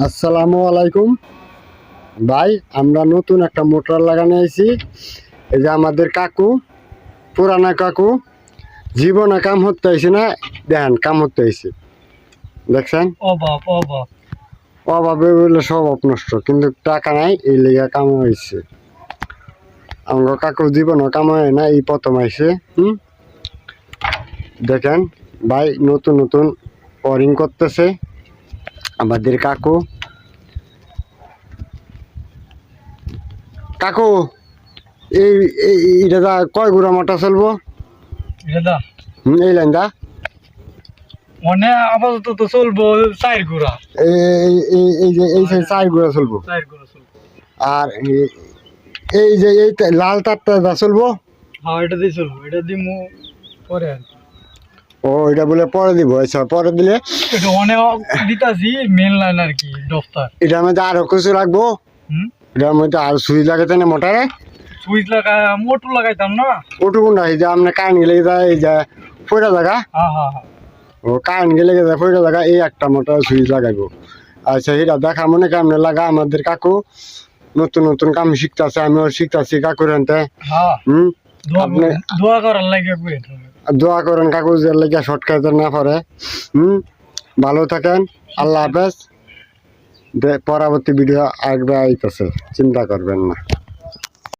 আসসালামু আলাইকুম ভাই, আমরা নতুন একটা মোটর লাগানো আইছি। এই যে আমাদের কাকু, পুরানা কাকু, জীবনে কাম হতে আইছে না, দেখেন কাম হতে আইছে, দেখছেন অভাব অভাব অভাবে বলে স্বভাব নষ্ট, কিন্তু টাকা নাই, এই লেগে কাম হয়েছে। আমার কাকু জীবনে কাম হয় না, এই প্রথম আইছে। দেখেন ভাই, নতুন নতুন ওয়ারিং করতেছে আমাদের কাকু। কাকু, এই এটা দা কয় গুড়া মোটা চলবো? এটা এই লাইন দা মানে আপাতত তো চলবো 4 গুড়া। এই যে এই সাইড 4 গুড়া চলবো। 4 গুড়া চলবো। আর এই যে এই লাল তারটা দা চলবো। হ্যাঁ, এটা দিয়ে চলবো, এটা দিমু পরে আর কি। ও, এটা বলে পরে দিব। আচ্ছা, পরে দিলে এটা অনেক দিতাছি মেন লাইন আর কি, দফতর। এটার মধ্যে আরো কিছু রাখবো। এটার মধ্যে আর সুইচ লাগাতে না মোটরে। সুইচ মোটর লাগাইতাম না। ওটুকু না, এই যে আপনার কারেন্ট গেলে যায়, এই যে ফইরা জায়গা। হ্যাঁ হ্যাঁ হ্যাঁ। ও কারেন্ট গেলে যায় ফইরা জায়গা, এই একটা মোটর সুইচ লাগাইবো। আচ্ছা, এটা দেখা মনে কেমন লাগা। আমাদের কাকু নতুন নতুন কাম শিখতেছে, আমিও শিখতেছি কাকুর হাতে। হ্যাঁ, আপনি দোয়া করার লাগে। দোয়া করেন কাকু যে লেগে শর্ট খাইতে না পারে। ভালো থাকেন, আল্লাহ হাফেজ। পরবর্তী ভিডিও আসবে, আইতেছে, চিন্তা করবেন না।